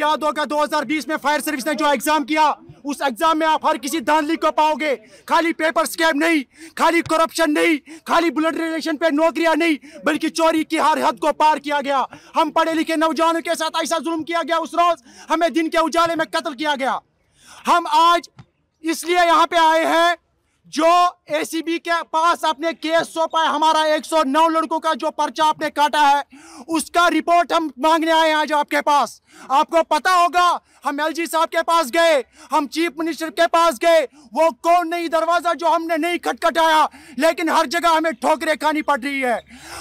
याद होगा 2020 में फायर सर्विस ने जो एग्जाम किया, उस एग्जाम में आप हर किसी धांधली को पाओगे। खाली पेपर स्कैम नहीं, खाली करप्शन नहीं, खाली ब्लड रिलेशन पे नौकरियां नहीं, बल्कि चोरी की हर हद को पार किया गया। हम पढ़े लिखे नौजवानों के साथ ऐसा जुल्म किया गया, उस रोज हमें दिन के उजाले में कत्ल किया गया। हम आज इसलिए यहाँ पे आए हैं, जो एसीबी के पास आपने केस सौंपा है, हमारा 109 लड़कों का जो पर्चा आपने काटा है, उसका रिपोर्ट हम मांगने आए हैं आज आपके पास। आपको पता होगा, हम एलजी साहब के पास गए, हम चीफ मिनिस्टर के पास गए, वो कौन नहीं दरवाजा जो हमने नहीं खटखटाया, लेकिन हर जगह हमें ठोकरें खानी पड़ रही है।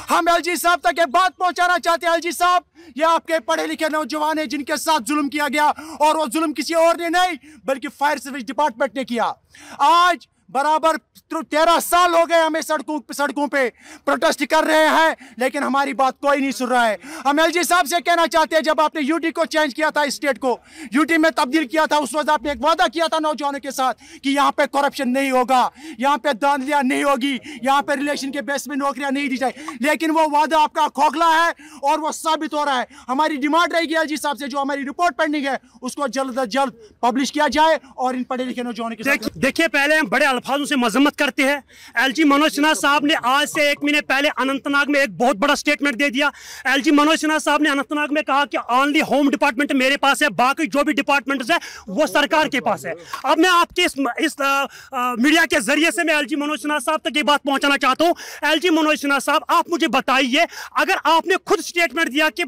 हम एलजी साहब तक ये बात पहुंचाना चाहते हैं, एलजी साहब, ये आपके पढ़े लिखे नौजवान हैं जिनके साथ जुल्म किया गया, और वो जुल्म किसी और ने नहीं बल्कि फायर सर्विस डिपार्टमेंट ने किया। आज बराबर 13 साल हो गए हमें सड़कों पे प्रोटेस्ट कर रहे हैं, लेकिन हमारी बात कोई नहीं सुन रहा है। हम एलजी साहब से कहना चाहते हैं, जब आपने यूटी को चेंज किया था, स्टेट को यूटी में तब्दील किया था, उस वक्त आपने एक वादा किया था नौजवानों के साथ कि यहाँ पे करप्शन नहीं होगा, यहाँ पे धांधलियाँ नहीं होगी, यहाँ पे रिलेशन के बेस में नौकरियाँ नहीं दी जाए। लेकिन वो वादा आपका खोखला है और वो साबित हो रहा है। हमारी डिमांड रहेगी एलजी साहब से, जो हमारी रिपोर्ट पेंडिंग है उसको जल्द अज जल्द पब्लिश किया जाए और इन पढ़े लिखे नौजवानों के साथ। देखिए, पहले हम बड़े अल्फाजों से मजम्मत करते हैं। एलजी मनोज सिन्हा साहब ने आज से 1 महीने पहले अनंतनाग में एक बहुत बड़ा स्टेटमेंट दे दिया। एलजी मनोज सिन्हा साहब ने अनंतनाग में कहा कि ओनली होम डिपार्टमेंट मेरे पास है, बाकी जो भी डिपार्टमेंट्स है वो सरकार के पास है। अब मैं आपके इस मीडिया के जरिए से मैं एलजी मनोज सिन्हा साहब तक ये बात पहुंचाना चाहता हूं। एलजी मनोज सिन्हा साहब, आप मुझे बताइए, अगर आपने खुद स्टेटमेंट दिया कि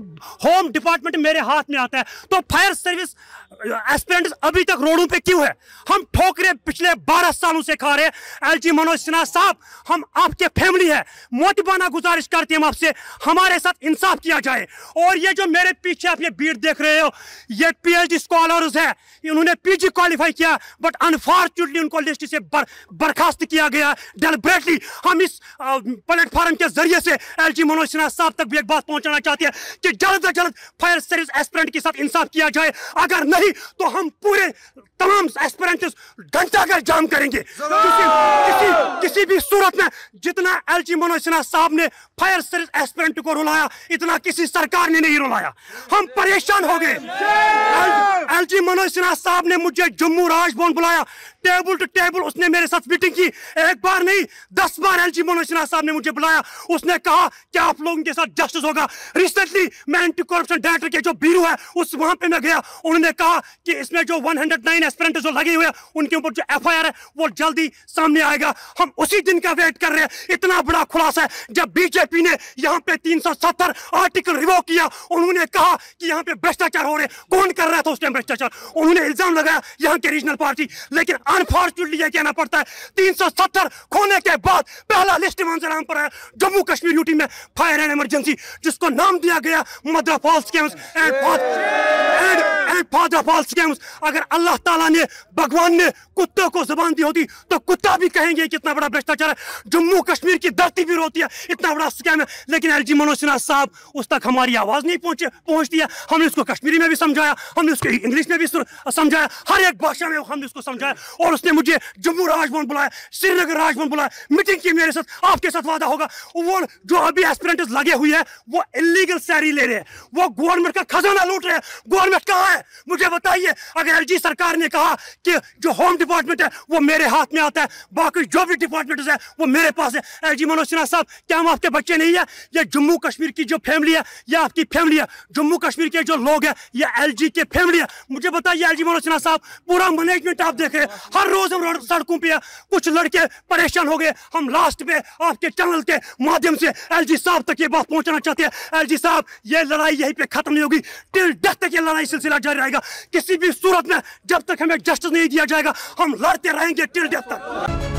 होम डिपार्टमेंट मेरे हाथ में आता है, तो फायर सर्विस एस्पिरेंट्स अभी तक रोडों पे क्यों है? हम ठोकरे पिछले 12 सालों से खा रहे हैं। एलजी मनोज सिन्हा साहब, हम आपके फैमिली है, मोटिबाना गुजारिश करते हैं आपसे, हमारे साथ इंसाफ किया जाए। और ये जो मेरे पीछे आप ये भीड़ देख रहे हो, ये पीएचडी स्कॉलर्स है, उन्होंने पीजी क्वालिफाई किया, बट अनफॉर्चुनेटली उनको लिस्ट से बर्खास्त किया गया डेलिबरेटली। हम इस प्लेटफॉर्म के जरिए से एलजी मनोज सिन्हा साहब तक भी एक बात पहुंचाना चाहते हैं कि जल्द से जल्द फायर सर्विस एस्पिरेंट के साथ इंसाफ किया जाए। अगर नहीं तो हम पूरे तमाम एस्पिरेंट्स घंटाघर जाम करेंगे। किसी भी सूरत में जितना एलजी मनोज सिन्हा साहब ने फायर सर्विस एस्पिरेंट को रुलाया, इतना किसी सरकार ने नहीं रुलाया। हम परेशान हो गए। एलजी मनोज सिन्हा साहब ने मुझे जम्मू राजभवन बुलाया, टेबल टू टेबल उसने मेरे साथ मीटिंग की। एक बार नहीं 10 बार एलजी मनोज सिन्हा साहब ने मुझे बुलाया। उसने कहा कि आप लोगों के साथ जस्टिस होगा। रिसेंटली मैं एंटी करप्शन डायरेक्टर के जो ब्यूरो है वहां पे मैं गया, उन्होंने कहा कि इसमें जो 109 एस्पिरेंट्स जो लगे हुए हैं उनके ऊपर जो एफआईआर है वो जल्दी सामने आएगा। हम उसी दिन का वेट कर रहे हैं। इतना बड़ा खुलासा है, जब बीजेपी ने यहाँ पे 370 आर्टिकल रिवोक किया, उन्होंने कहा कि यहाँ पे भ्रष्टाचार हो रहे। कौन कर रहा था उस टाइम भ्रष्टाचार? उन्होंने इल्जाम लगाया यहाँ के रीजनल पार्टी। लेकिन अनफॉर्चुनेटली यह कहना पड़ता है 370 खोने के बाद पहला लिस्ट मंजराम पर है जम्मू कश्मीर यूटी में फायर एंड इमरजेंसी, जिसको नाम दिया गया mother fall scams and father fall scams. अगर अल्लाह ताला ने, भगवान ने कुत्तों को जुबान दी होती तो कुत्ता भी कहेंगे कितना बड़ा भ्रष्टाचार है। जम्मू कश्मीर की धरती भी रोती है, इतना बड़ा स्कैम है। लेकिन एलजी मनोज सिन्हा साहब, उस तक हमारी आवाज नहीं पहुंचती है। हमने उसको कश्मीरी में भी समझाया, हमने उसको इंग्लिश में भी समझाया, हर एक भाषा में हमने उसको समझाया। और उसने मुझे जम्मू राजभवन बुलाया, श्रीनगर राजभवन बुलाया, मीटिंग की मेरे साथ। आपके साथ वादा होगा, वो जो अभी एस्पिरेंट्स लगे हुए हैं वो इलीगल सैलरी ले रहे हैं, वो गवर्नमेंट का खजाना लूट रहे हैं। गवर्नमेंट कहाँ है मुझे बताइए। अगर एलजी सरकार ने कहा कि जो होम डिपार्टमेंट है वो मेरे हाथ में आता है, बाकी जो भी डिपार्टमेंट है वो मेरे पास है। एलजी मनोज सिन्हा साहब, क्या हम आपके बच्चे नहीं है? ये जम्मू कश्मीर की जो फैमिली है ये आपकी फैमिली है। जम्मू कश्मीर के जो लोग हैं ये एलजी के फैमिली है। मुझे बताइए एलजी मनोज सिन्हा साहब, पूरा मैनेजमेंट आप देख रहे हैं, हर रोज हम सड़कों पे है, कुछ लड़के परेशान हो गए। हम लास्ट पे आपके चैनल के माध्यम से एलजी साहब तक ये बात पहुंचाना चाहते हैं। एलजी साहब, ये लड़ाई यहीं पे खत्म नहीं होगी, टिल डेथ तक ये लड़ाई सिलसिला जारी रहेगा। किसी भी सूरत में जब तक हमें जस्टिस नहीं दिया जाएगा हम लड़ते रहेंगे टिल डेथ तक।